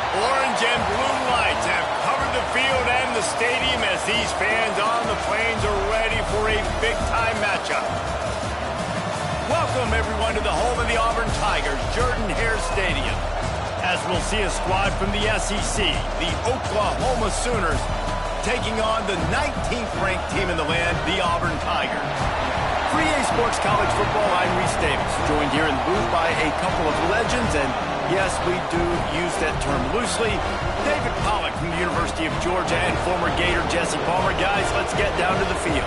Orange and blue lights have covered the field and the stadium as these fans on the Plains are ready for a big-time matchup. Welcome, everyone, to the home of the Auburn Tigers, Jordan-Hare Stadium. As we'll see a squad from the SEC, the Oklahoma Sooners, taking on the 19th-ranked team in the land, the Auburn Tigers. For EA Sports College Football, I'm Reese Davis, joined here in the booth by a couple of legends, and yes, we do use that term loosely. David Pollack from the University of Georgia and former Gator Jesse Palmer. Guys, let's get down to the field.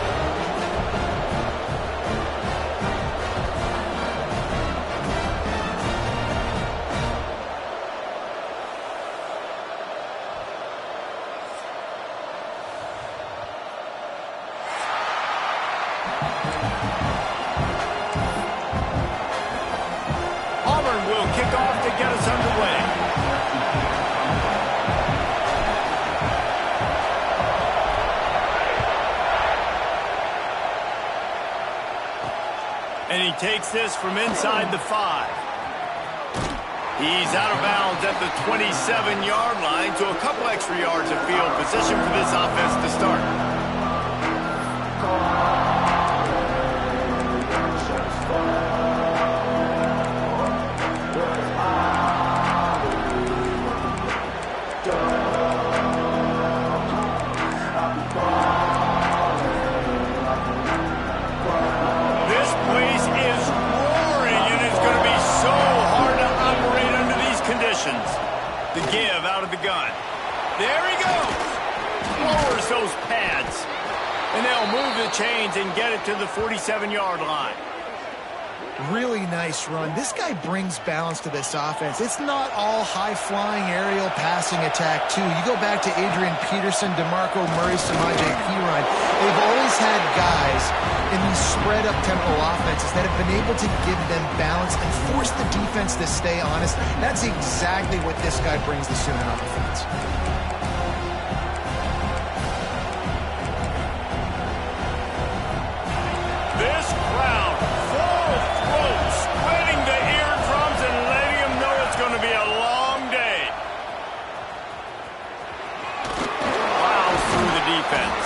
Auburn will kick off to get us underway. And he takes this from inside the 5. He's out of bounds at the 27-yard line, so a couple extra yards of field position for this offense to start. The give out of the gun. There he goes. Lowers those pads. And they'll move the chains and get it to the 47-yard line. Really nice run. This guy brings balance to this offense. It's not all high-flying aerial passing attack, too. You go back to Adrian Peterson, DeMarco Murray, Samaje Perine. They've always had guys in these spread-up tempo offenses that have been able to give them balance and force the defense to stay honest. That's exactly what this guy brings the Sooner offense. This crowd, full throat, spreading the eardrums and letting them know it's going to be a long day. Plows through the defense.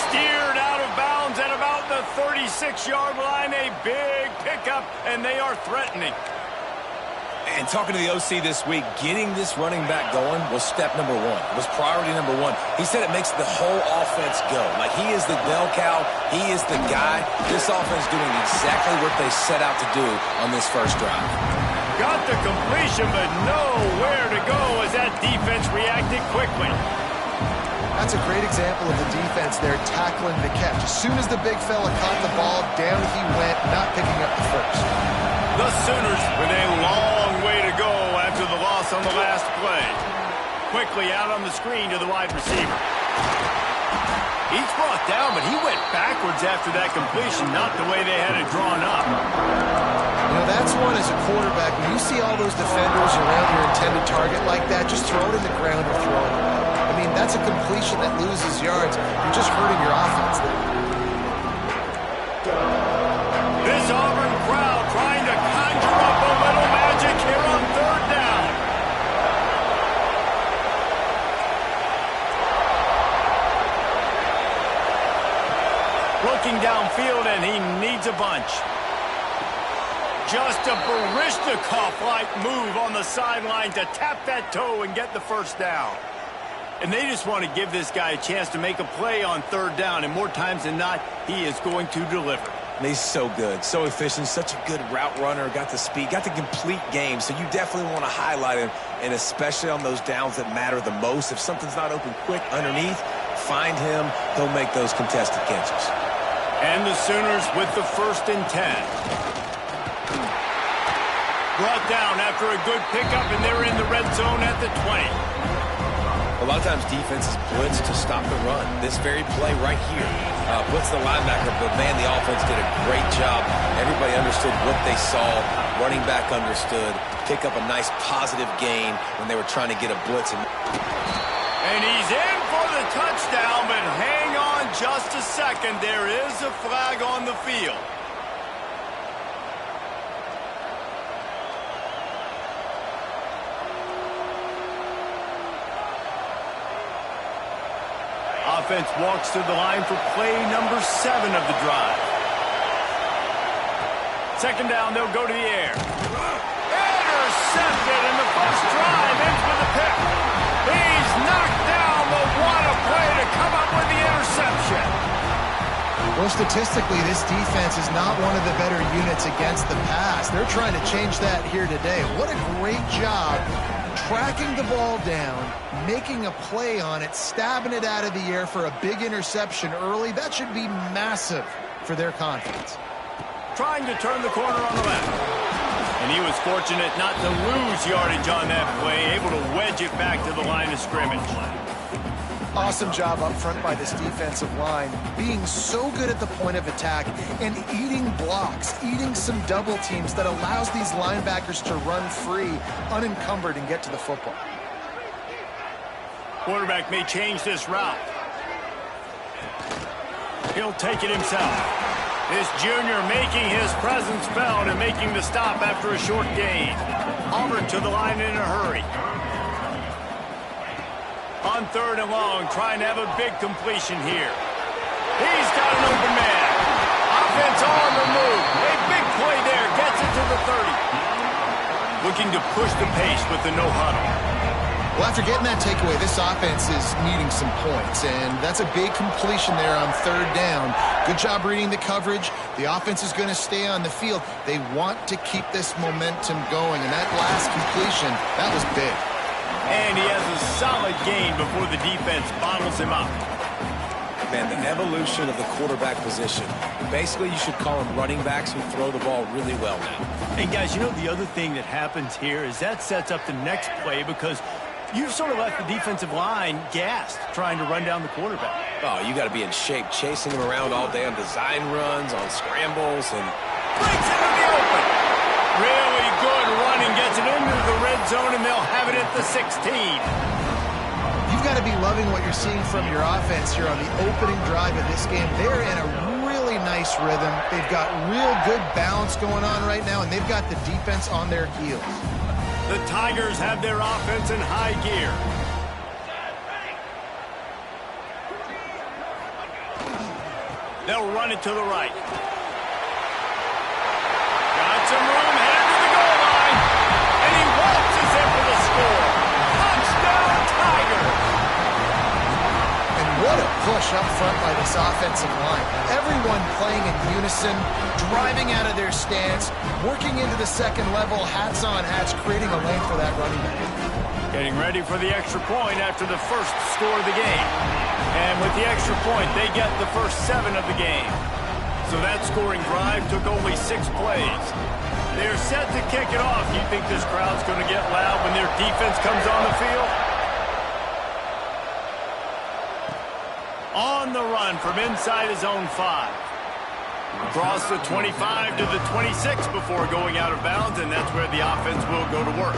Steered out of bounds at about the 36-yard line. A big pickup, and they are threatening. And talking to the OC this week, getting this running back going was step number 1. It was priority number 1. He said it makes the whole offense go. Like, he is the bell cow. He is the guy. This offense doing exactly what they set out to do on this first drive. Got the completion, but nowhere to go as that defense reacted quickly. That's a great example of the defense there tackling the catch. As soon as the big fella caught the ball, down he went, not picking up the first. The Sooners with a long way to go after the loss on the last play. Quickly out on the screen to the wide receiver. He's brought down, but he went backwards after that completion, not the way they had it drawn up. You know, that's one as a quarterback. When you see all those defenders around your intended target like that, just throw it in the ground or throw it away. I mean, that's a completion that loses yards. You're just hurting your offense there. This Auburn crowd trying to conjure up a little magic here on third down. Looking downfield, and he needs a bunch. Just a Baryshnikov-like move on the sideline to tap that toe and get the first down. And they just want to give this guy a chance to make a play on third down, and more times than not, he is going to deliver. And he's so good, so efficient, such a good route runner, got the speed, got the complete game, so you definitely want to highlight him, and especially on those downs that matter the most. If something's not open quick underneath, find him, he'll make those contested catches. And the Sooners with the 1st and 10. Brought down after a good pickup, and they're in the red zone at the 20. A lot of times defenses blitz to stop the run. This very play right here puts the linebacker, but man, the offense did a great job. Everybody understood what they saw. Running back understood. Pick up a nice positive gain when they were trying to get a blitz. And he's in for the touchdown, but hang on just a second. There is a flag on the field. Offense walks to the line for play number 7 of the drive. Second down, they'll go to the air. Intercepted, and the first drive ends with a pick. He's knocked down, but what a play to come up with the interception. Well, statistically, this defense is not one of the better units against the pass. They're trying to change that here today. What a great job tracking the ball down, making a play on it, stabbing it out of the air for a big interception early. That should be massive for their confidence. Trying to turn the corner on the left. And he was fortunate not to lose yardage on that play, able to wedge it back to the line of scrimmage. Awesome job up front by this defensive line, being so good at the point of attack and eating blocks, eating some double teams that allows these linebackers to run free, unencumbered, and get to the football. Quarterback may change this route. He'll take it himself. This junior making his presence felt and making the stop after a short gain. Auburn to the line in a hurry. On third and long, trying to have a big completion here. He's got an open man. Offense on the move. A big play there. Gets it to the 30. Looking to push the pace with the no huddle. Well, after getting that takeaway, this offense is needing some points, and that's a big completion there on third down. Good job reading the coverage. The offense is going to stay on the field. They want to keep this momentum going, and that last completion, that was big. And he has a solid gain before the defense bottles him up. Man, the evolution of the quarterback position. Basically, you should call them running backs who throw the ball really well now. And guys, you know the other thing that happens here is that sets up the next play because you've sort of left the defensive line gassed trying to run down the quarterback. Oh, you got to be in shape, chasing him around all day on design runs, on scrambles, and breaks into the open. Really good running, gets it into the red zone, and they'll have it at the 16. You've got to be loving what you're seeing from your offense here on the opening drive of this game. They're in a really nice rhythm. They've got real good balance going on right now, and they've got the defense on their heels. The Tigers have their offense in high gear. They'll run it to the right. Got some room, headed to the goal line. And he waltzes in for the score. Touchdown, Tigers! And what a push up front by this offensive line. Everyone playing in unison, driving out of their stance, working into the second level, hats on hats, creating a lane for that running back. Getting ready for the extra point after the first score of the game. And with the extra point, they get the first 7 of the game. So that scoring drive took only 6 plays. They're set to kick it off. You think this crowd's going to get loud when their defense comes on the field? On the run from inside his own 5. Across the 25 to the 26 before going out of bounds, and that's where the offense will go to work.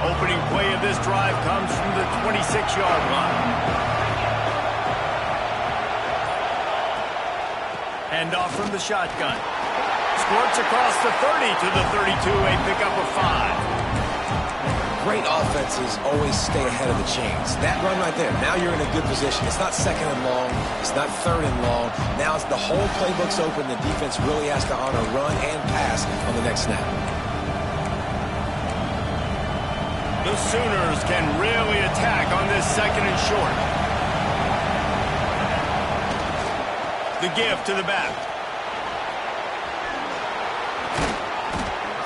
Opening play of this drive comes from the 26-yard line. Hand off from the shotgun. Squirts across the 30 to the 32, a pickup of 5. great offenses always stay ahead of the chains. That run right there, now you're in a good position. It's not second and long. It's not third and long. Now it's the whole playbook's open. The defense really has to honor run and pass on the next snap. The Sooners can really attack on this second and short. The give to the back.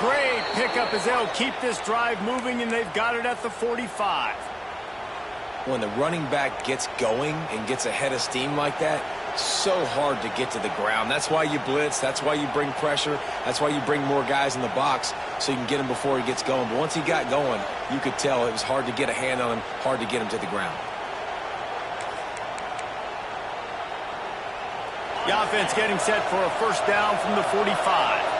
Great pickup as they'll keep this drive moving, and they've got it at the 45. When the running back gets going and gets ahead of steam like that, so hard to get to the ground. That's why you blitz. That's why you bring pressure. That's why you bring more guys in the box so you can get him before he gets going. But once he got going, you could tell it was hard to get a hand on him, hard to get him to the ground. The offense getting set for a first down from the 45.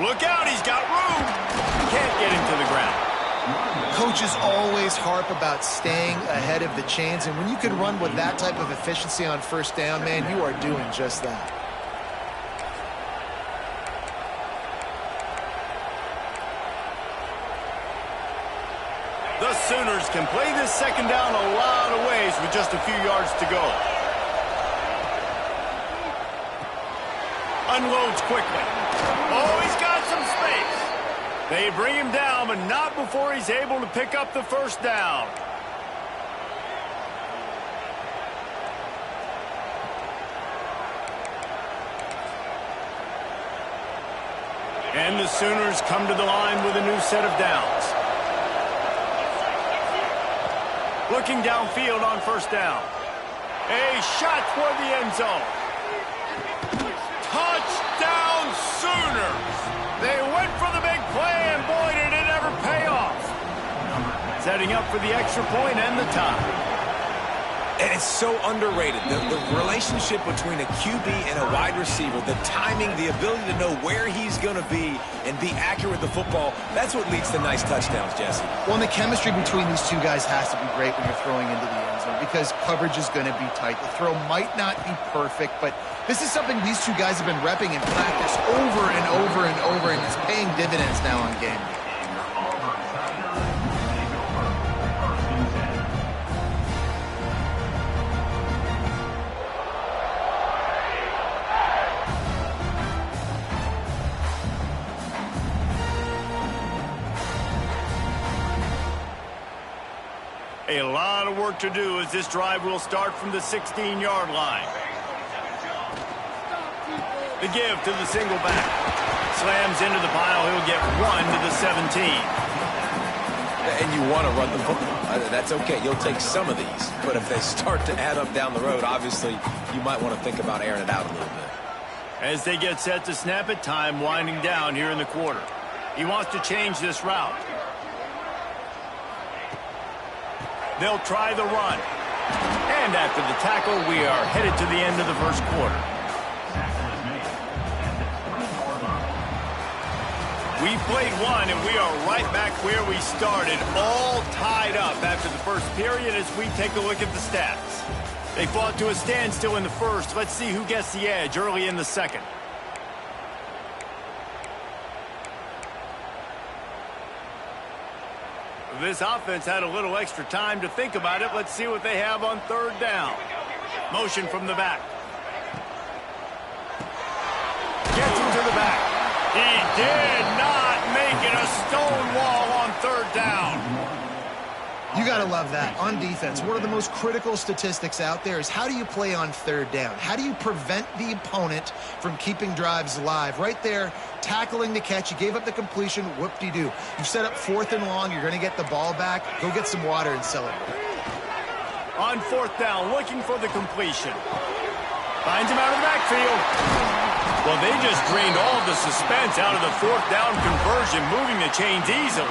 Look out, he's got room. Can't get him to the ground. Coaches always harp about staying ahead of the chains, and when you can run with that type of efficiency on first down, man, you are doing just that. The Sooners can play this second down a lot of ways with just a few yards to go. Unloads quickly. Oh, he's got some space. They bring him down, but not before he's able to pick up the first down. And the Sooners come to the line with a new set of downs. Looking downfield on first down. A shot toward the end zone. Touchdown Sooners! They went for the big play, and boy, did it ever pay off. Setting up for the extra point and the tie. And it's so underrated. The relationship between a QB and a wide receiver, the timing, the ability to know where he's going to be and be accurate with the football, that's what leads to nice touchdowns, Jesse. Well, and the chemistry between these two guys has to be great when you're throwing into the end zone because coverage is going to be tight. The throw might not be perfect, but this is something these two guys have been repping in practice over and over and over, and it's paying dividends now on game day. A lot of work to do as this drive will start from the 16-yard line. The give to the single back. Slams into the pile. He'll get 1 to the 17. And you want to run the football. That's okay. You'll take some of these. But if they start to add up down the road, obviously you might want to think about airing it out a little bit. As they get set to snap it, time winding down here in the quarter. He wants to change this route. They'll try the run. And after the tackle, we are headed to the end of the first quarter. We played one, and we are right back where we started, all tied up after the first period as we take a look at the stats. They fought to a standstill in the first. Let's see who gets the edge early in the second. This offense had a little extra time to think about it. Let's see what they have on third down. Motion from the back. Gets him to the back. He did not make it a stone wall on third down. You got to love that. On defense, one of the most critical statistics out there is how do you play on third down? How do you prevent the opponent from keeping drives alive? Right there, tackling the catch. You gave up the completion. Whoop-de-doo. You set up 4th and long. You're going to get the ball back. Go get some water and celebrate. On 4th down, looking for the completion. Finds him out of the backfield. Well, they just drained all of the suspense out of the 4th down conversion, moving the chains easily.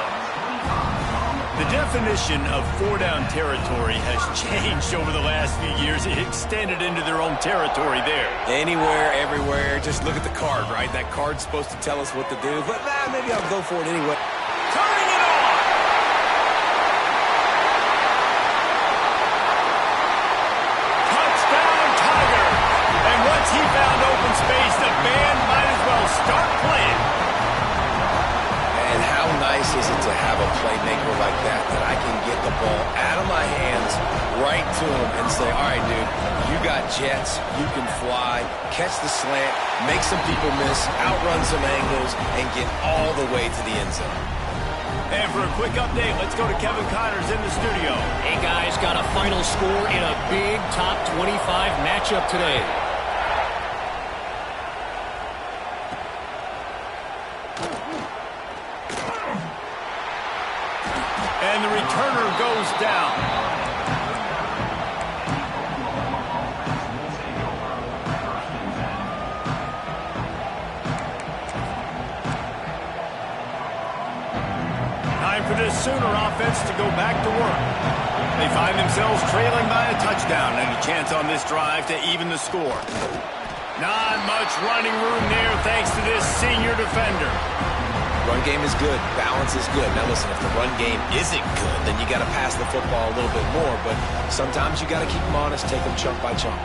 The definition of 4-down territory has changed over the last few years. It extended into their own territory there. Anywhere, everywhere. Just look at the card, right? That card's supposed to tell us what to do. But maybe I'll go for it anyway. Turning it on! Touchdown, Tiger! And once he found open space, the band might as well start playing. And how nice is it to have a playmaker like that I can get the ball out of my hands right to him and say, all right, dude, you got jets, you can fly, catch the slant, make some people miss, outrun some angles, and get all the way to the end zone. And for a quick update, let's go to Kevin Connors in the studio. Hey, guys, got a final score in a big top 25 matchup today. And the returner goes down. Time for this Sooner offense to go back to work. They find themselves trailing by a touchdown and a chance on this drive to even the score. Not much running room there thanks to this senior defender. Run game is good. Balance is good. Now listen, if the run game isn't good, then you got to pass the football a little bit more. But sometimes you got to keep them honest, take them chunk by chunk.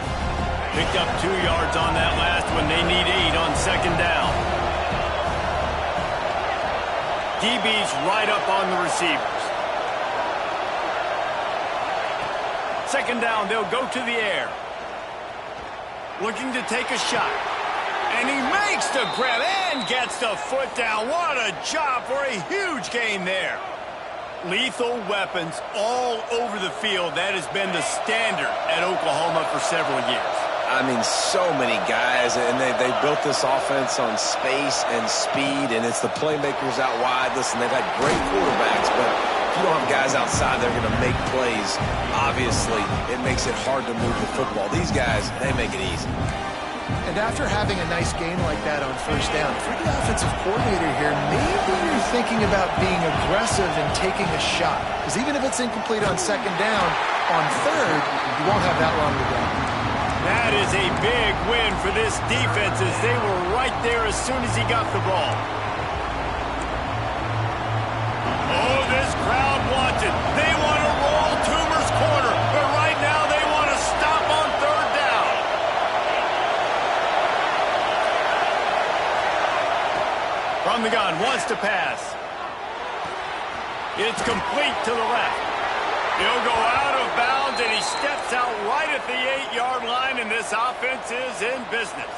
Picked up 2 yards on that last one. They need 8 on second down. DB's right up on the receivers. Second down, they'll go to the air. Looking to take a shot. And he makes the grab and gets the foot down. What a job for a huge gain there. Lethal weapons all over the field. That has been the standard at Oklahoma for several years. I mean, so many guys, and they built this offense on space and speed, and it's the playmakers out wide. Listen, they've had great quarterbacks, but if you don't have guys outside that are going to make plays, obviously it makes it hard to move the football. These guys, they make it easy. And after having a nice gain like that on first down, for the offensive coordinator here, maybe you're thinking about being aggressive and taking a shot. Because even if it's incomplete on second down, on third, you won't have that long to go. That is a big win for this defense as they were right there as soon as he got the ball. Oh, this crowd wants it. They want to roll Toomer's corner, but right now they want to stop on third down. From the gun, wants to pass. It's complete to the left. He'll go out of bounds, and he steps out right at the 8-yard line, and this offense is in business.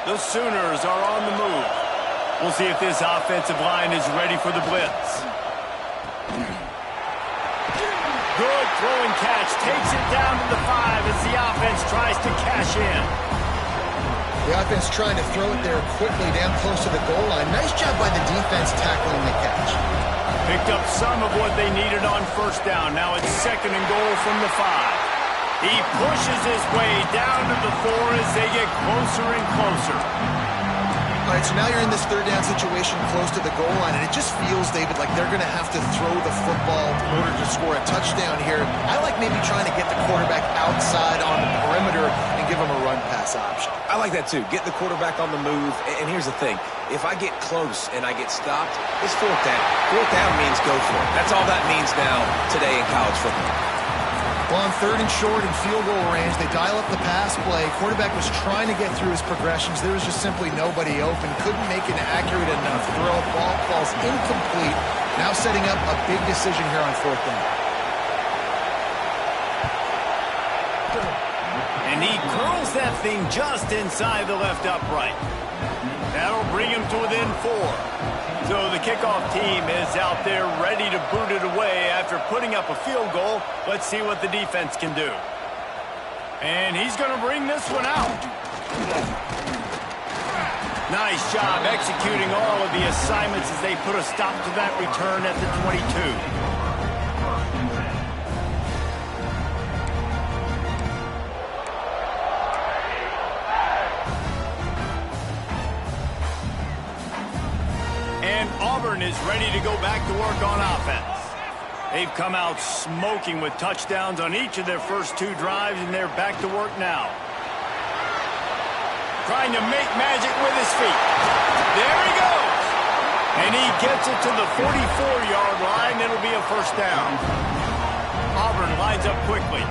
The Sooners are on the move. We'll see if this offensive line is ready for the blitz. Good throwing catch. Takes it down to the 5 as the offense tries to cash in. The offense trying to throw it there quickly down close to the goal line. Nice job by the defense tackling the catch. Picked up some of what they needed on first down. Now it's second and goal from the 5. He pushes his way down to the 4 as they get closer and closer. All right, so now you're in this third down situation close to the goal line, and it just feels, David, like they're going to have to throw the football in order to score a touchdown here. I like maybe trying to get the quarterback outside on the perimeter and give him a run-pass option. I like that too. Get the quarterback on the move. And here's the thing. If I get close and I get stopped, it's fourth down. Fourth down means go for it. That's all that means now today in college football. Well, on third and short and field goal range, they dial up the pass play. Quarterback was trying to get through his progressions. There was just simply nobody open. Couldn't make an accurate enough throw. Ball falls incomplete. Now setting up a big decision here on fourth down. And he curls that thing just inside the left upright. That'll bring him to within 4. So the kickoff team is out there ready to boot it away after putting up a field goal. Let's see what the defense can do. And he's going to bring this one out. Nice job executing all of the assignments as they put a stop to that return at the 22. Auburn is ready to go back to work on offense. They've come out smoking with touchdowns on each of their first 2 drives, and they're back to work now. Trying to make magic with his feet. There he goes. And he gets it to the 44-yard line. It'll be a first down. Auburn lines up quickly.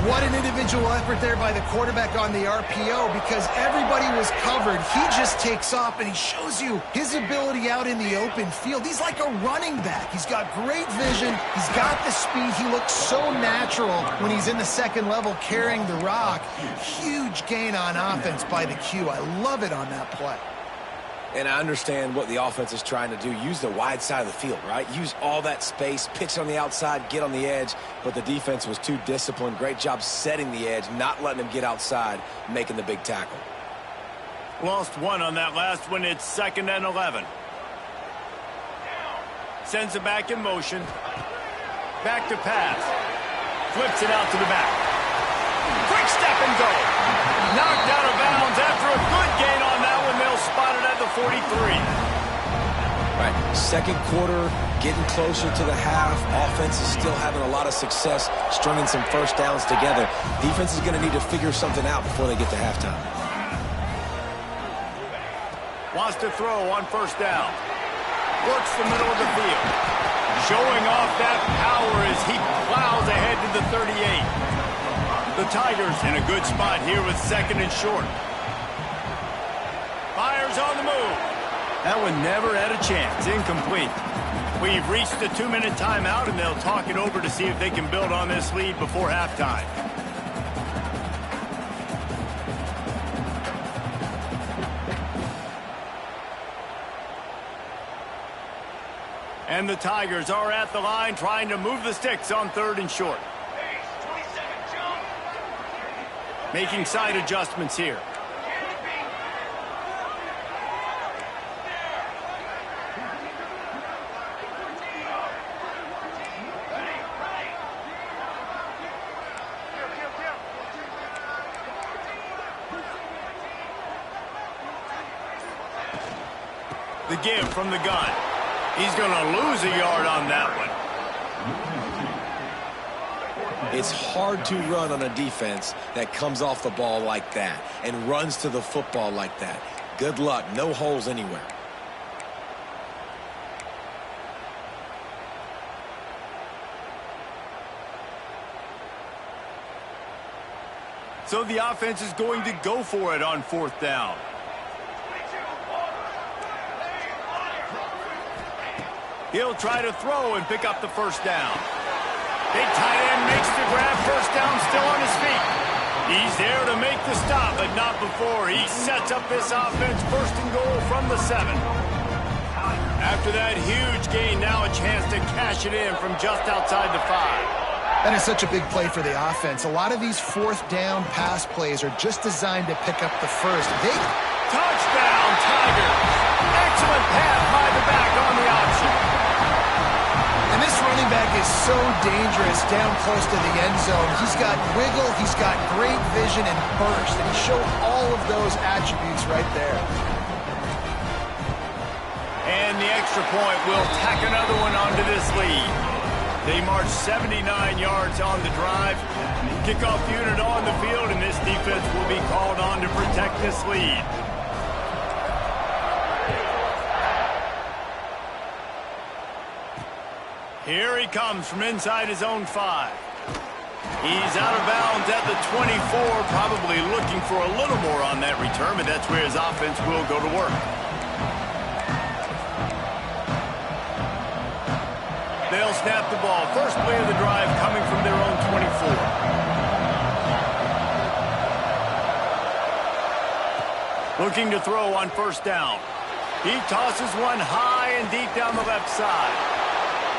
What an individual effort there by the quarterback on the RPO, because everybody was covered. He just takes off, and he shows you his ability out in the open field. He's like a running back. He's got great vision. He's got the speed. He looks so natural when he's in the second level carrying the rock. Huge gain on offense by the Q. I love it on that play. And I understand what the offense is trying to do. Use the wide side of the field, right? Use all that space, pitch on the outside, get on the edge. But the defense was too disciplined. Great job setting the edge, not letting him get outside, making the big tackle. Lost 1 on that last one. It's second and 11. Sends it back in motion. Back to pass. Flips it out to the back. Quick step and go. Knocked out of bounds after a good gain on that one. They'll spot it at the 43. Right, second quarter, getting closer to the half. Offense is still having a lot of success stringing some first downs together. Defense is going to need to figure something out before they get to halftime. Wants to throw on first down. Works the middle of the field. Showing off that power as he plows ahead to the 38. The Tigers in a good spot here with second and short. Fires on the move. That one never had a chance. Incomplete. We've reached the 2-minute timeout, and they'll talk it over to see if they can build on this lead before halftime. And the Tigers are at the line trying to move the sticks on third and short. Making side adjustments here. The give from the gun. He's going to lose a yard on that one. It's hard to run on a defense that comes off the ball like that and runs to the football like that. Good luck. No holes anywhere. So the offense is going to go for it on fourth down. He'll try to throw and pick up the first down. Big tight end makes the grab. First down, still on his feet. He's there to make the stop, but not before. He sets up this offense first and goal from the 7. After that huge gain, now a chance to cash it in from just outside the 5. That is such a big play for the offense. A lot of these fourth down pass plays are just designed to pick up the first. Touchdown, Tigers! Excellent pass by the back on the option. And this running back is so dangerous down close to the end zone. He's got wiggle, he's got great vision and burst, and he showed all of those attributes right there. And the extra point will tack another one onto this lead. They march 79 yards on the drive. Kickoff unit on the field, and this defense will be called on to protect this lead. Here he comes from inside his own 5. He's out of bounds at the 24, probably looking for a little more on that return, but that's where his offense will go to work. They'll snap the ball. First play of the drive coming from their own 24. Looking to throw on first down. He tosses one high and deep down the left side.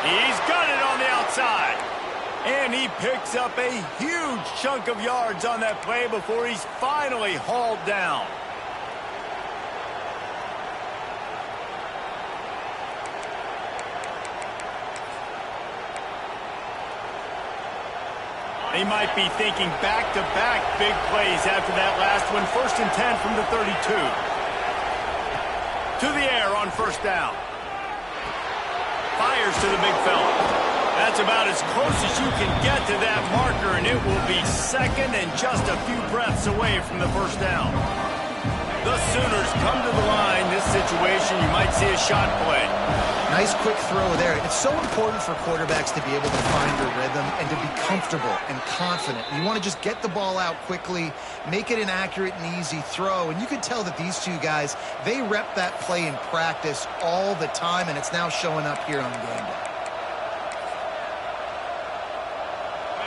He's got it on the outside. And he picks up a huge chunk of yards on that play before he's finally hauled down. They might be thinking back-to-back big plays after that last one. First and 10 from the 32. To the air on first down. Fires to the big fella. That's about as close as you can get to that marker, and it will be second and just a few breaths away from the first down. The Sooners come to the line. This situation, you might see a shot play. Nice quick throw there. It's so important for quarterbacks to be able to find their rhythm and to be comfortable and confident. You want to just get the ball out quickly, make it an accurate and easy throw. And you can tell that these two guys, they rep that play in practice all the time, and it's now showing up here on game day.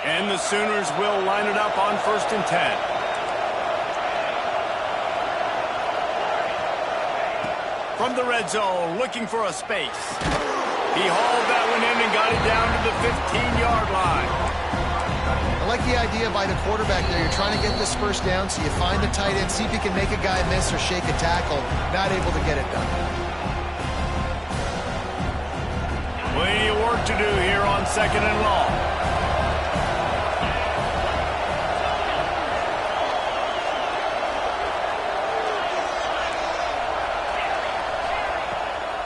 And the Sooners will line it up on first and 10. From the red zone, looking for a space. He hauled that one in and got it down to the 15-yard line. I like the idea by the quarterback there. You're trying to get this first down, so you find the tight end, see if you can make a guy miss or shake a tackle. Not able to get it done. Plenty of work to do here on second and long.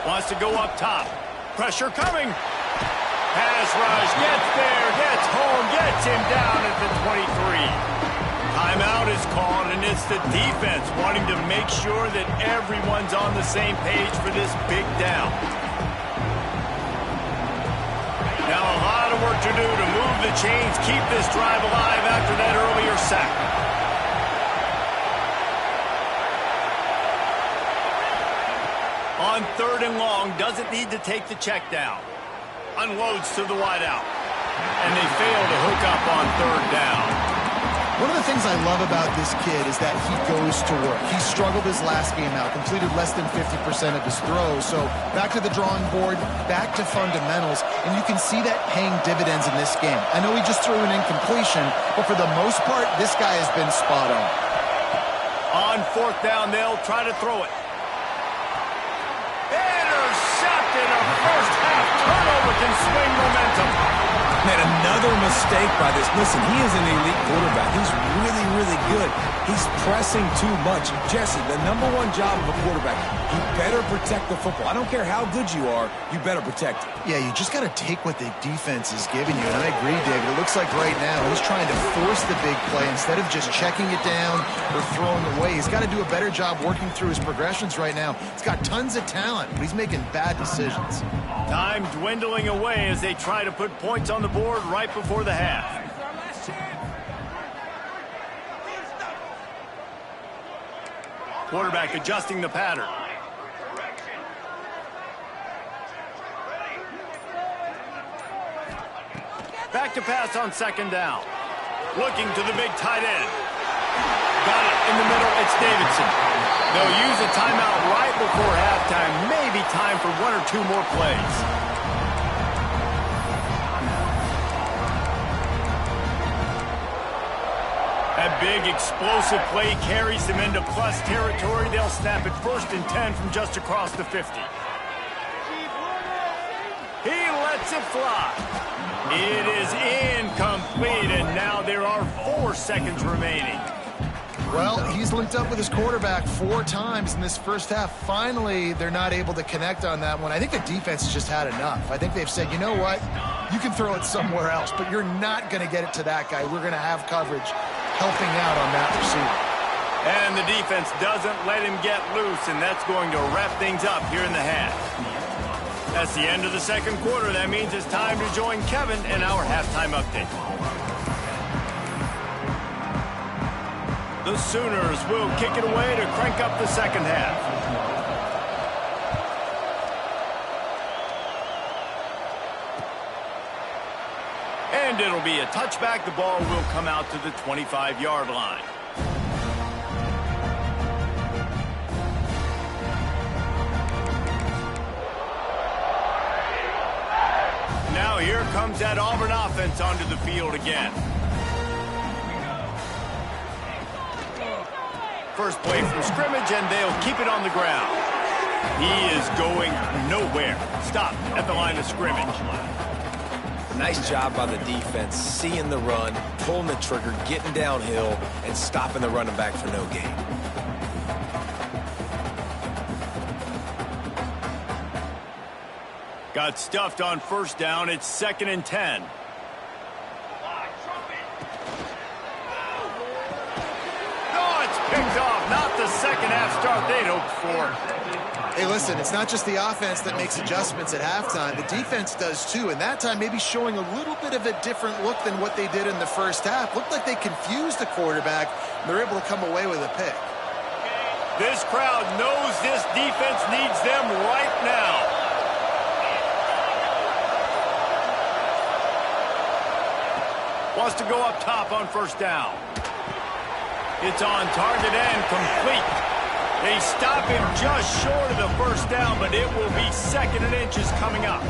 Wants to go up top. Pressure coming. Pass rush. Gets there. Gets home. Gets him down at the 23. Time Timeout is called, and it's the defense wanting to make sure that everyone's on the same page for this big down. Now a lot of work to do to move the chains, keep this drive alive after that earlier sack. On 3rd and long, doesn't need to take the check down. Unloads to the wideout. And they fail to hook up on 3rd down. One of the things I love about this kid is that he goes to work. He struggled his last game out, completed less than 50% of his throws. So back to the drawing board, back to fundamentals, and you can see that paying dividends in this game. I know he just threw an incompletion, but for the most part, this guy has been spot on. On 4th down, they'll try to throw it. Intercepted. A first half turnover can swing momentum. Man, another mistake by this. Listen, he is an elite quarterback. He's really, really good. He's pressing too much. Jesse, the #1 job of a quarterback, you better protect the football. I don't care how good you are, you better protect it. Yeah, you just got to take what the defense is giving you. And I agree, David. It looks like right now he's trying to force the big play instead of just checking it down or throwing away. He's got to do a better job working through his progressions right now. He's got tons of talent, but he's making bad decisions. Time dwindling away as they try to put points on the board right before the half. Quarterback adjusting the pattern. Back to pass on 2nd down. Looking to the big tight end. Got it in the middle. It's Davidson. They'll use a timeout right before halftime. Maybe time for 1 or 2 more plays. That big explosive play carries them into plus territory. They'll snap it 1st and 10 from just across the 50. He lets it fly. It is incomplete, and now there are 4 seconds remaining. Well, he's linked up with his quarterback 4 times in this first half. Finally, they're not able to connect on that one. I think the defense has just had enough. I think they've said, you know what? You can throw it somewhere else, but you're not going to get it to that guy. We're going to have coverage helping out on that receiver. And the defense doesn't let him get loose, and that's going to wrap things up here in the half. That's the end of the 2nd quarter. That means it's time to join Kevin in our halftime update. The Sooners will kick it away to crank up the 2nd half. And it'll be a touchback. The ball will come out to the 25-yard line. Now here comes that Auburn offense onto the field again. First play from scrimmage, and they'll keep it on the ground. He is going nowhere. Stop at the line of scrimmage. Nice job by the defense, seeing the run, pulling the trigger, getting downhill, and stopping the running back for no gain. Got stuffed on 1st down. It's 2nd and 10. Oh, it's picked off. Not the 2nd half start they'd hoped for. Hey, listen, it's not just the offense that makes adjustments at halftime. The defense does too, and that time maybe showing a little bit of a different look than what they did in the first half. Looked like they confused the quarterback, and they're able to come away with a pick. This crowd knows this defense needs them right now. Wants to go up top on 1st down. It's on target and complete. They stop him just short of the 1st down, but it will be 2nd and inches coming up.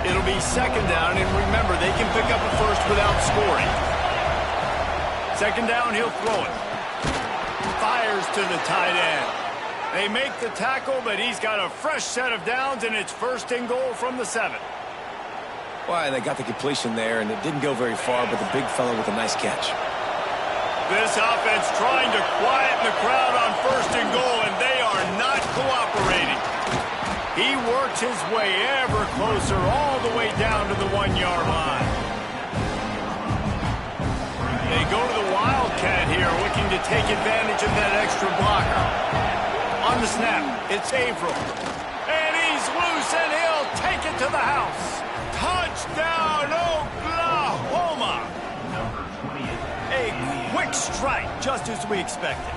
It'll be 2nd down, and remember, they can pick up a 1st without scoring. 2nd down, he'll throw it. Fires to the tight end. They make the tackle, but he's got a fresh set of downs, and it's 1st and goal from the 7. Well, they got the completion there, and it didn't go very far, but the big fella with a nice catch. This offense trying to quieten the crowd on 1st and goal, and they are not cooperating. He works his way ever closer all the way down to the 1-yard line. They go to the wild Wildcat here, looking to take advantage of that extra blocker. On the snap, it's Averill. And he's loose, and he'll take it to the house. Touchdown, Oklahoma! A quick strike, just as we expected.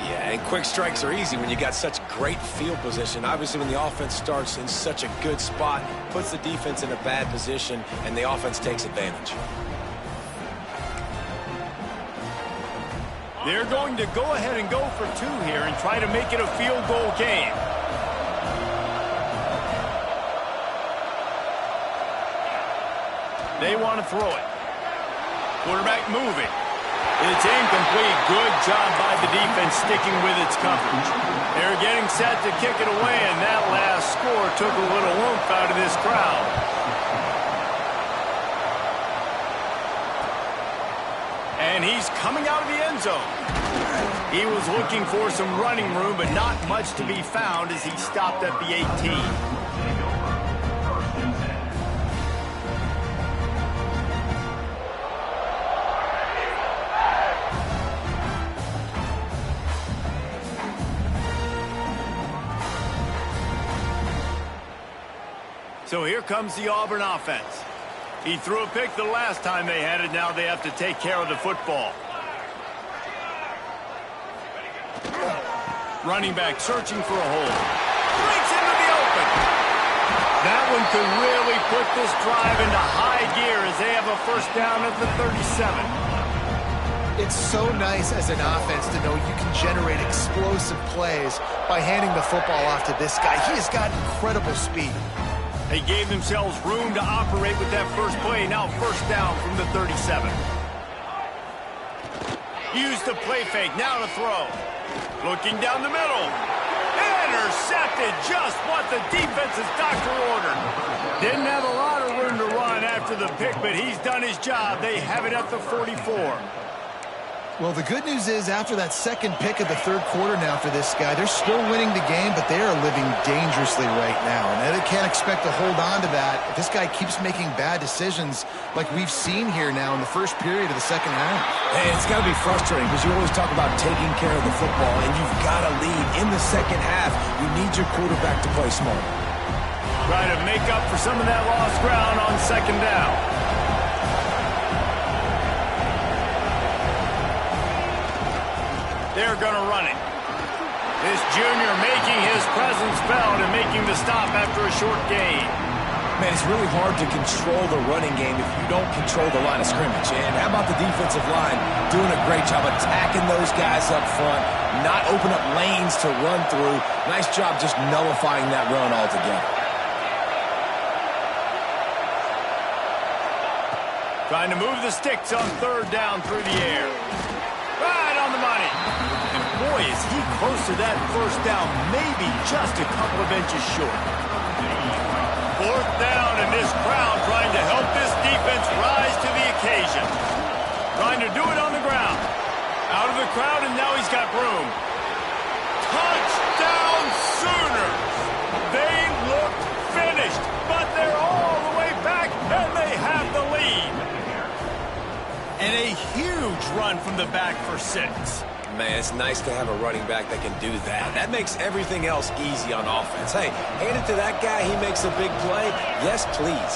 Yeah, and quick strikes are easy when you got such great field position. Obviously, when the offense starts in such a good spot, puts the defense in a bad position, and the offense takes advantage. They're going to go ahead and go for two here and try to make it a field goal game. They want to throw it. Quarterback moving. It's incomplete. Good job by the defense sticking with its coverage. They're getting set to kick it away, and that last score took a little oomph out of this crowd. And he's coming out of the end zone. He was looking for some running room, but not much to be found as he stopped at the 18. So here comes the Auburn offense. He threw a pick the last time they had it. Now they have to take care of the football. Running back searching for a hole. Breaks into the open. That one could really put this drive into high gear as they have a first down at the 37. It's so nice as an offense to know you can generate explosive plays by handing the football off to this guy. He has got incredible speed. They gave themselves room to operate with that first play. Now first down from the 37. Use the play fake. Now to throw. Looking down the middle. Intercepted. Just what the defense's doctor ordered. Didn't have a lot of room to run after the pick, but he's done his job. They have it at the 44. Well, the good news is after that second pick of the third quarter now for this guy, they're still winning the game, but they are living dangerously right now. And they can't expect to hold on to that if this guy keeps making bad decisions like we've seen here now in the first period of the second half. Hey, it's got to be frustrating because you always talk about taking care of the football, and you've got to lead in the second half. You need your quarterback to play smart. Try to make up for some of that lost ground on second down. They're going to run it. This junior making his presence felt and making the stop after a short gain. Man, it's really hard to control the running game if you don't control the line of scrimmage. And how about the defensive line doing a great job attacking those guys up front, not open up lanes to run through. Nice job just nullifying that run altogether. Trying to move the sticks on third down through the air. Right on the money. And boy, is he close to that first down, maybe just a couple of inches short. Fourth down, and this crowd trying to help this defense rise to the occasion. Trying to do it on the ground. Out of the crowd, and now he's got room. Touchdown Sooners! They look finished, but they're all the way back, and they have the lead. And a huge run from the back for 6. Man, it's nice to have a running back that can do that. That makes everything else easy on offense. Hey, hand it to that guy. He makes a big play. Yes, please.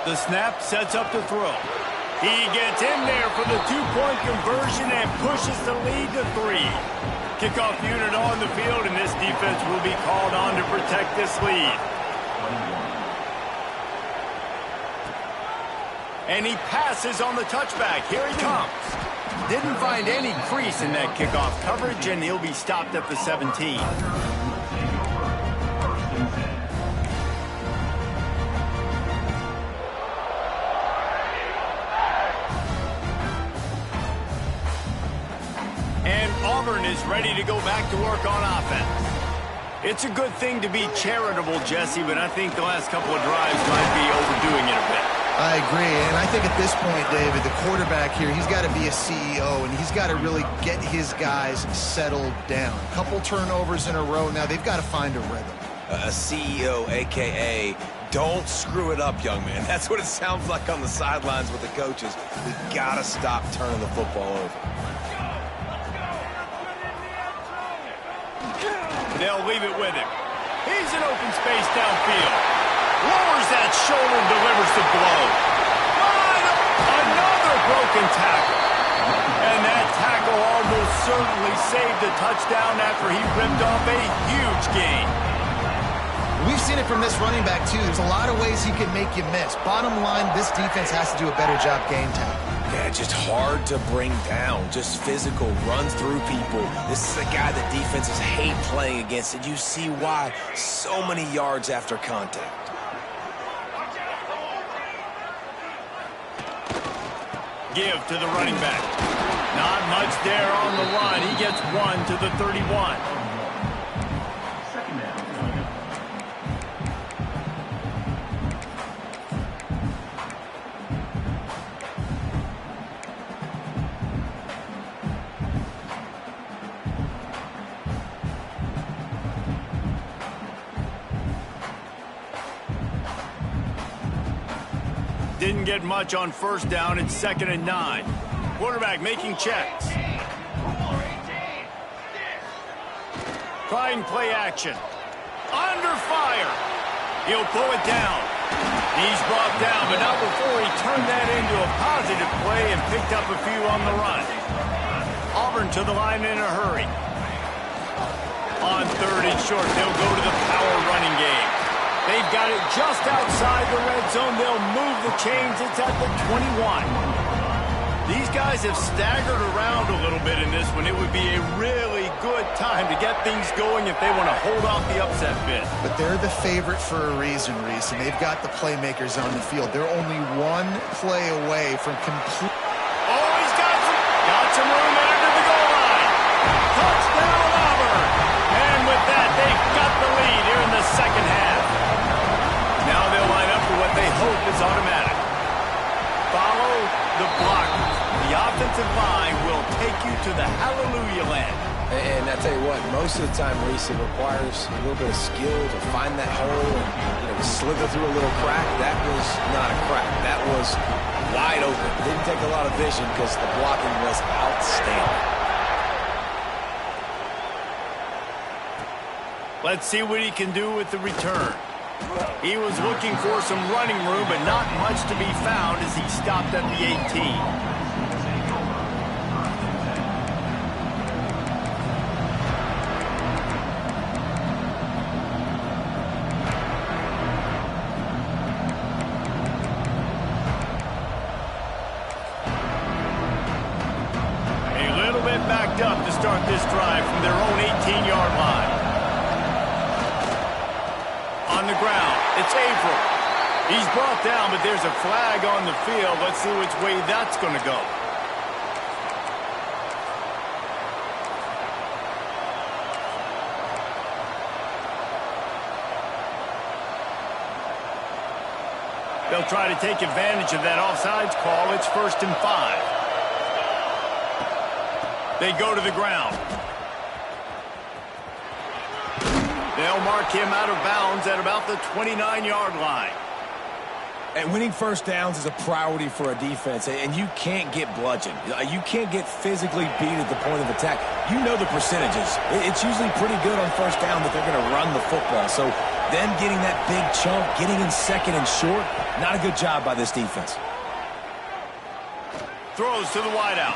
The snap sets up to throw. He gets in there for the two-point conversion and pushes the lead to 3. Kickoff unit on the field, and this defense will be called on to protect this lead. And he passes on the touchback. Here he comes. Didn't find any crease in that kickoff coverage, and he'll be stopped at the 17. And Auburn is ready to go back to work on offense. It's a good thing to be charitable, Jesse, but I think the last couple of drives might be overdoing it a bit. I agree, and I think at this point, David, the quarterback here, he's got to be a CEO, and he's got to really get his guys settled down. A couple turnovers in a row. Now they've got to find a rhythm. a CEO, a.k.a. don't screw it up, young man. That's what it sounds like on the sidelines with the coaches. We got to stop turning the football over. They'll leave it with him. He's in open space downfield. Lowers that shoulder, delivers the blow. Another broken tackle. And that tackle almost certainly saved the touchdown after he ripped off a huge gain. We've seen it from this running back, too. There's a lot of ways he can make you miss. Bottom line, this defense has to do a better job game tackling. Yeah, just hard to bring down. Just physical, runs through people. This is a guy that defenses hate playing against, and you see why. So many yards after contact. Give to the running back. Not much there on the run. He gets one to the 31. Didn't get much on first down. It's 2nd and 9. Quarterback making checks. Trying play action. Under fire. He'll pull it down. He's brought down, but not before he turned that into a positive play and picked up a few on the run. Auburn to the line in a hurry. On 3rd and short, they'll go to the power running game. They've got it just outside the red zone. They'll move the chains. It's at the 21. These guys have staggered around a little bit in this one. It would be a really good time to get things going if they want to hold off the upset bid. But they're the favorite for a reason, Reese, and they've got the playmakers on the field. They're only one play away from complete... Oh, he's got some room after the goal line. Touchdown, Auburn. And with that, they've got the lead here in the second half. Now they'll line up for what they hope is automatic. Follow the blockers. The offensive line will take you to the hallelujah land. And I tell you what, most of the time, Reese, it requires a little bit of skill to find that hole and slither through a little crack. That was not a crack. That was wide open. Didn't take a lot of vision because the blocking was outstanding. Let's see what he can do with the return. He was looking for some running room, but not much to be found as he stopped at the 18. Backed up to start this drive from their own 18-yard line. On the ground, it's April. He's brought down, but there's a flag on the field. Let's see which way that's going to go. They'll try to take advantage of that offsides call. It's 1st and 5. They go to the ground. They'll mark him out of bounds at about the 29-yard line. And winning first downs is a priority for a defense, and you can't get bludgeoned. You can't get physically beat at the point of attack. You know the percentages. It's usually pretty good on first down that they're going to run the football. So them getting that big chunk, getting in 2nd and short, not a good job by this defense. Throws to the wideout.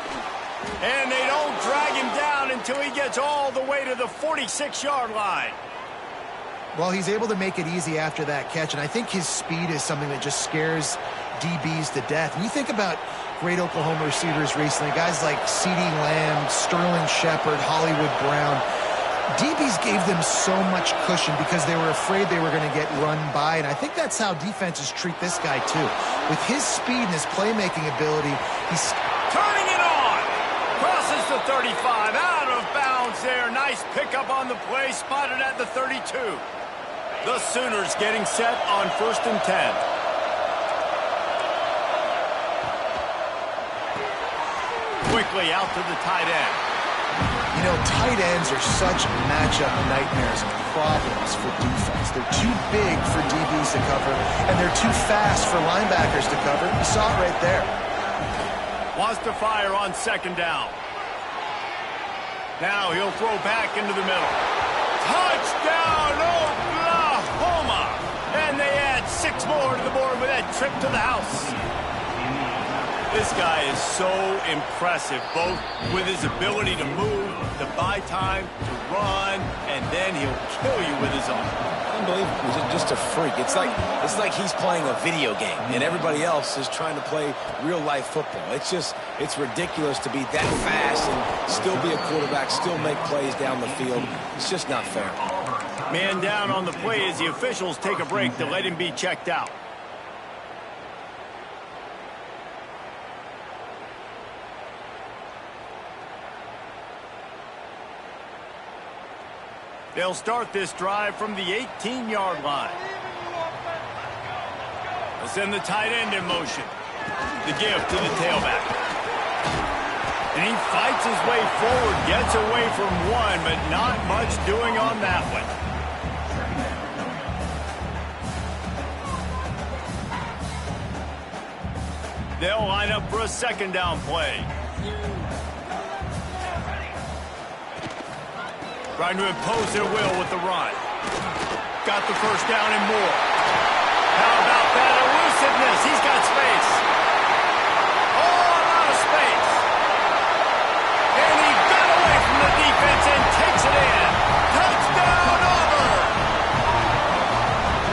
And they don't drag him down until he gets all the way to the 46-yard line. Well, he's able to make it easy after that catch, and I think his speed is something that just scares DBs to death. When you think about great Oklahoma receivers recently, guys like CeeDee Lamb, Sterling Shepard, Hollywood Brown, DBs gave them so much cushion because they were afraid they were going to get run by, and I think that's how defenses treat this guy, too. With his speed and his playmaking ability, he's... turning it on! Crosses the 35, out of bounds there. Nice pickup on the play, spotted at the 32. The Sooners getting set on 1st and 10. Quickly out to the tight end. You know, tight ends are such matchup nightmares and problems for defense. They're too big for DBs to cover, and they're too fast for linebackers to cover. You saw it right there. Wants to fire on second down. Now he'll throw back into the middle. Touchdown, Oklahoma! And they add 6 more to the board with that trip to the house. This guy is so impressive, both with his ability to move, to buy time, to run, and then he'll kill you with his arm. Unbelievable. He's just a freak. It's like he's playing a video game, and everybody else is trying to play real-life football. It's ridiculous to be that fast and still be a quarterback, still make plays down the field. It's just not fair. Man down on the play as the officials take a break to let him be checked out. They'll start this drive from the 18-yard line. They'll send the tight end in motion. The give to the tailback. And he fights his way forward, gets away from one, but not much doing on that one. They'll line up for a second down play. Trying to impose their will with the run. Got the first down and more. How about that elusiveness? He's got space. Oh, a lot of space. And he got away from the defense and takes it in. Touchdown, Auburn!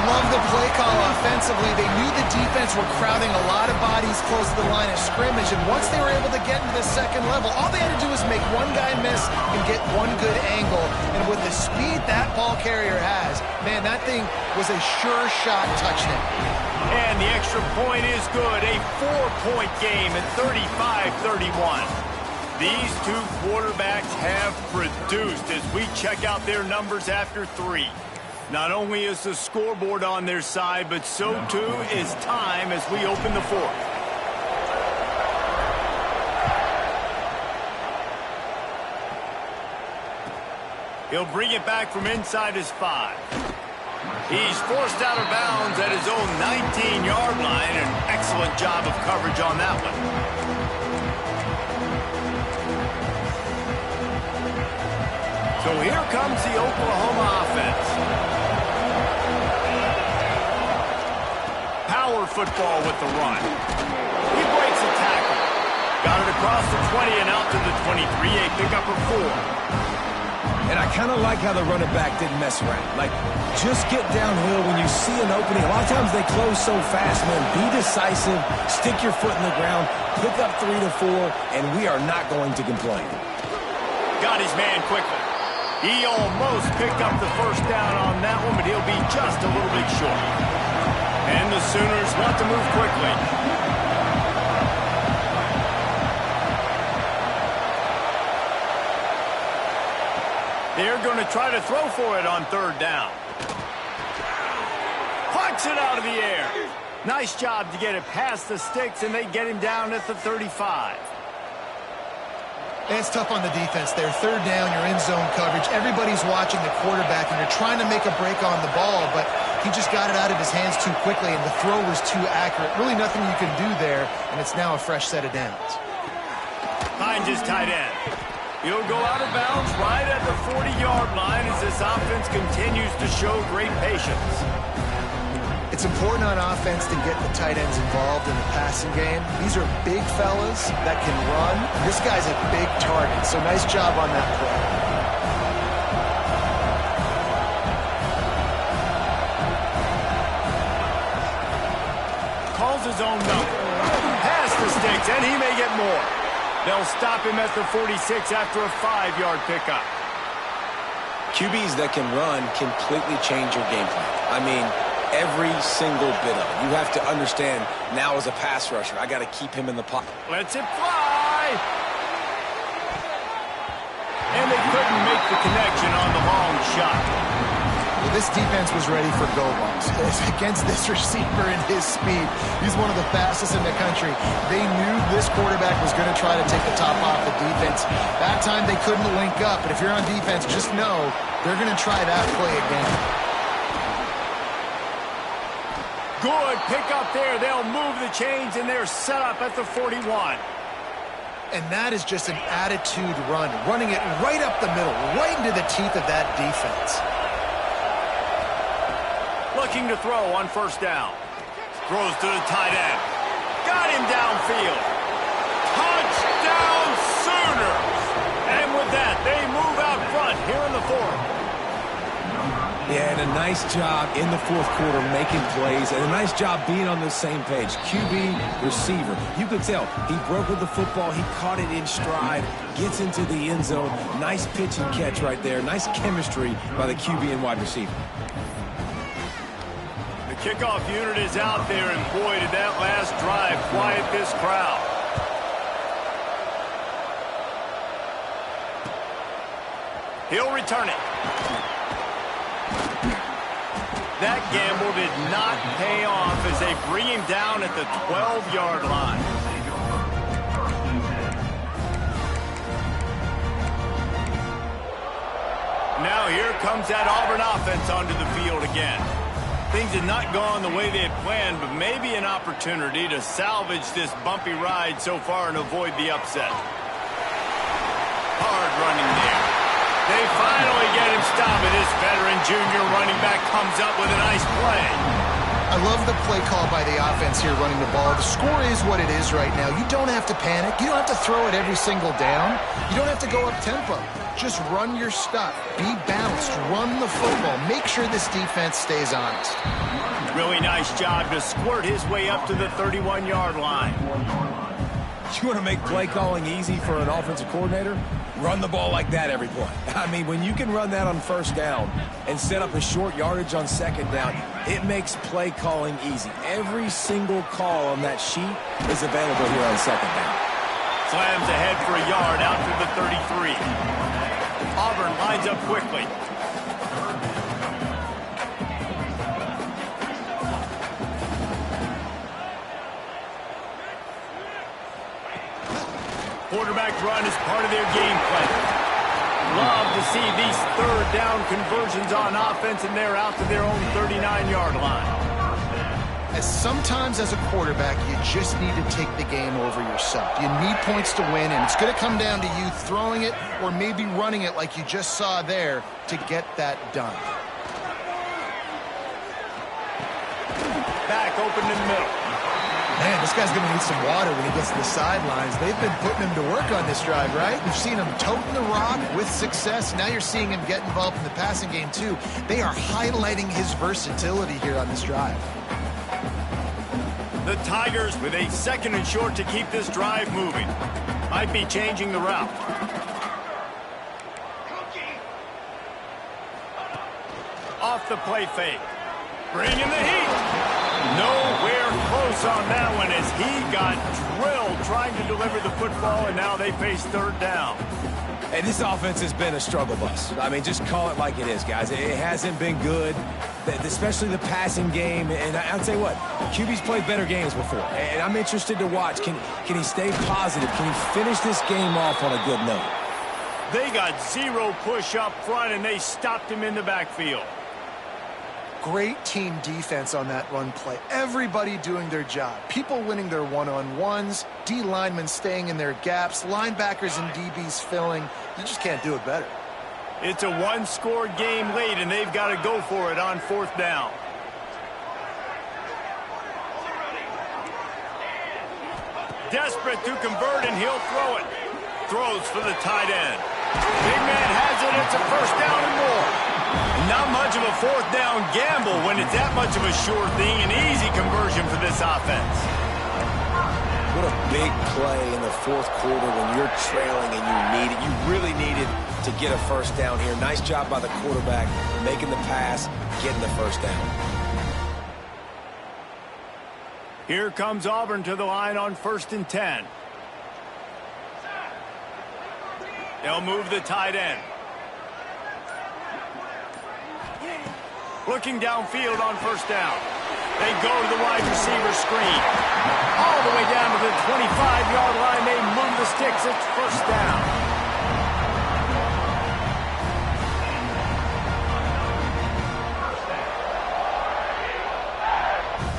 Love the play call offensively. They knew the defense were crowding a lot of bodies close to the line of scrimmage, and once they were able to get into the second level, all they had to do was make one guy miss and get one good angle. And with the speed that ball carrier has, man, that thing was a sure shot touchdown. And the extra point is good. A 4-point game at 35-31. These two quarterbacks have produced as we check out their numbers after 3. Not only is the scoreboard on their side, but so too is time as we open the 4th. He'll bring it back from inside his 5. He's forced out of bounds at his own 19-yard line. An excellent job of coverage on that one. So here comes the Oklahoma offense. Power football with the run. He breaks a tackle. Got it across the 20 and out to the 23. A pickup of 4. And I kind of like how the running back didn't mess around. Like, just get downhill when you see an opening. A lot of times they close so fast, man. Be decisive, stick your foot in the ground, pick up 3 to 4, and we are not going to complain. Got his man quickly. He almost picked up the first down on that one, but he'll be just a little bit short. And the Sooners want to move quickly. They're going to try to throw for it on 3rd down. Plucks it out of the air. Nice job to get it past the sticks, and they get him down at the 35. And it's tough on the defense there. 3rd down, you're in zone coverage. Everybody's watching the quarterback, and you're trying to make a break on the ball, but he just got it out of his hands too quickly, and the throw was too accurate. Really nothing you can do there, and it's now a fresh set of downs. Finds his tight end. He'll go out of bounds right at the 40-yard line as this offense continues to show great patience. It's important on offense to get the tight ends involved in the passing game. These are big fellas that can run. This guy's a big target, so nice job on that play. Calls his own number. Past the sticks, and he may get more. They'll stop him at the 46 after a 5-yard pickup. QBs that can run completely change your game plan. I mean, every single bit of it. You have to understand, now as a pass rusher, I got to keep him in the pocket. Lets it fly! And they couldn't make the connection on the long shot. this defense was ready for go balls. Against this receiver and his speed, he's one of the fastest in the country. They knew this quarterback was going to try to take the top off the defense. That time they couldn't link up, but if you're on defense, just know they're going to try that play again. Good pick up there. They'll move the chains, and they're set up at the 41. And that is just an attitude run, running it right up the middle, right into the teeth of that defense. Looking to throw on first down. Throws to the tight end. Got him downfield. Touchdown Sooners! And with that, they move out front here in the fourth. Yeah, and a nice job in the fourth quarter making plays, and a nice job being on the same page. QB, receiver. You could tell he broke with the football. He caught it in stride, gets into the end zone. Nice pitch and catch right there. Nice chemistry by the QB and wide receiver. The kickoff unit is out there, and boy, did that last drive quiet this crowd. He'll return it. That gamble did not pay off as they bring him down at the 12-yard line. Now here comes that Auburn offense onto the field again. Things had not gone the way they had planned, but maybe an opportunity to salvage this bumpy ride so far and avoid the upset. Hard running there. They finally get him stopped, and this veteran junior running back comes up with a nice play. I love the play call by the offense here running the ball. The score is what it is right now. You don't have to panic. You don't have to throw it every single down. You don't have to go up tempo. Just run your stuff. Be balanced. Run the football. Make sure this defense stays honest. Really nice job to squirt his way up to the 31-yard line. You want to make play calling easy for an offensive coordinator? Run the ball like that every play. I mean, when you can run that on first down and set up a short yardage on second down, it makes play calling easy. Every single call on that sheet is available here on second down. Slams ahead for a yard out to the 33. Auburn lines up quickly. Quarterback run is part of their game plan. Love to see these third down conversions on offense, and they're out to their own 39-yard line. As sometimes as a quarterback, you just need to take the game over yourself. You need points to win, and it's going to come down to you throwing it or maybe running it like you just saw there to get that done. Back open in the middle. Man, this guy's going to need some water when he gets to the sidelines. They've been putting him to work on this drive, right? We've seen him toting the rock with success. Now you're seeing him get involved in the passing game, too. They are highlighting his versatility here on this drive. The Tigers with a second and short to keep this drive moving. Might be changing the route. Off the play fake. Bringing the heat. Nowhere close on that one as he got drilled trying to deliver the football, and now they face third down. Hey, this offense has been a struggle bus. I mean, just call it like it is, guys. It hasn't been good, especially the passing game. And I'll tell you what, QB's played better games before, and I'm interested to watch. Can he stay positive? Can he finish this game off on a good note? They got zero push up front, and they stopped him in the backfield. Great team defense on that run play. Everybody doing their job. People winning their one-on-ones, D linemen staying in their gaps, linebackers and DBs filling. You just can't do it better. It's a one-score game late, and they've got to go for it on fourth down. Desperate to convert, and he'll throw it. Throws for the tight end. Big man has it. It's a first down and more. Not much of a fourth down gamble when it's that much of a sure thing. An easy conversion for this offense. What a big play in the fourth quarter when you're trailing and you need it. You really needed to get a first down here. Nice job by the quarterback making the pass, getting the first down. Here comes Auburn to the line on 1st and 10. They'll move the tight end. Looking downfield on first down. They go to the wide receiver screen. All the way down to the 25-yard line. They move the sticks. It's first down.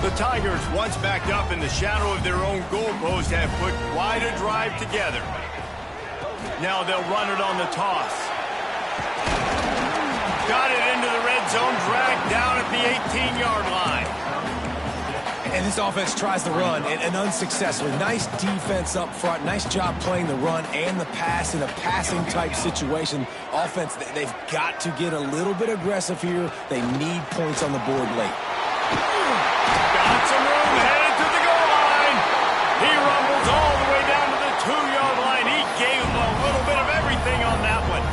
The Tigers, once backed up in the shadow of their own goalpost, have put quite a drive together. Now they'll run it on the toss. Got it into the red zone, dragged down at the 18-yard line. And this offense tries to run, and unsuccessfully. Nice defense up front. Nice job playing the run and the pass in a passing-type situation. Offense, they've got to get a little bit aggressive here. They need points on the board late. Got some room, headed to the goal line. He rumbles all the way down to the 2-yard line. He gave him a little bit of everything on that one.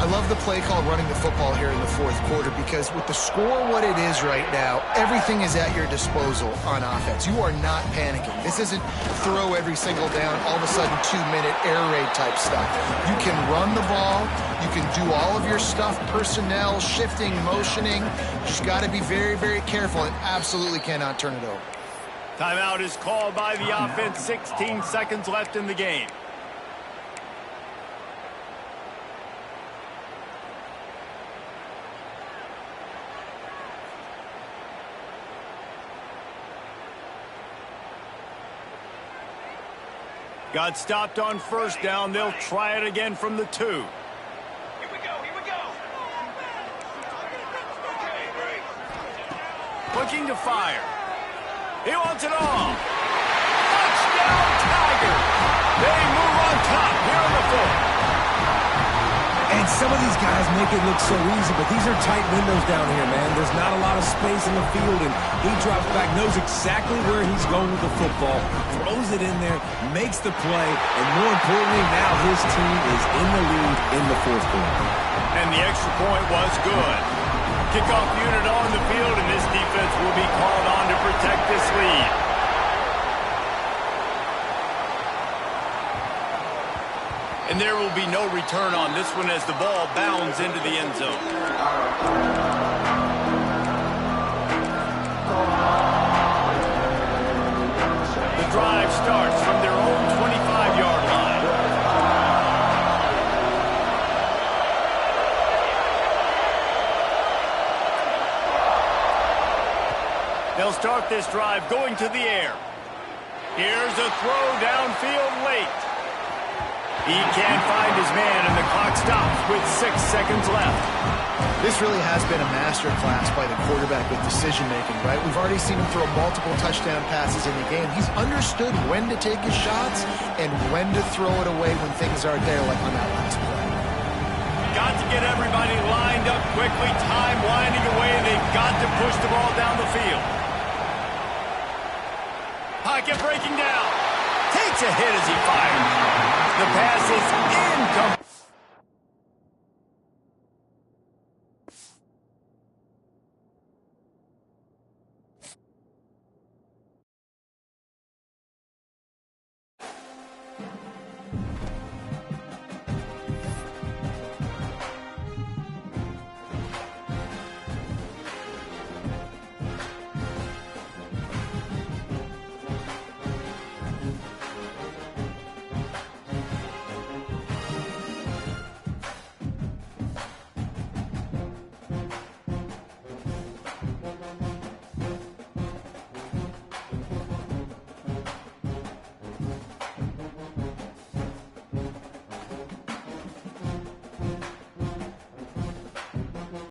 I love the play call running the football here in the fourth quarter because with the score what it is right now, everything is at your disposal on offense. You are not panicking. This isn't throw every single down, all of a sudden 2-minute air raid type stuff. You can run the ball. You can do all of your stuff, personnel, shifting, motioning. Just got to be very, very careful and absolutely cannot turn it over. Timeout is called by the offense. 16 seconds left in the game. Got stopped on first down. They'll try it again from the 2. Here we go. Looking to fire. He wants it all. Touchdown, Tigers. They move on top here in the 4th. And some of these guys make it look so easy, but these are tight windows down here, man. There's not a lot of space in the field, and he drops back, knows exactly where he's going with the football, throws it in there, makes the play, and more importantly, now his team is in the lead in the 4th quarter. And the extra point was good. Kickoff unit on the field, and this defense will be called on to protect this lead. And there will be no return on this one as the ball bounds into the end zone. The drive starts from their own 25-yard line. They'll start this drive going to the air. Here's a throw downfield late. He can't find his man, and the clock stops with 6 seconds left. This really has been a masterclass by the quarterback with decision-making, right? We've already seen him throw multiple touchdown passes in the game. He's understood when to take his shots and when to throw it away when things aren't there, like on that last play. Got to get everybody lined up quickly. Time winding away. They've got to push the ball down the field. Pocket breaking down. Takes a hit as he fires. The pass is incomplete.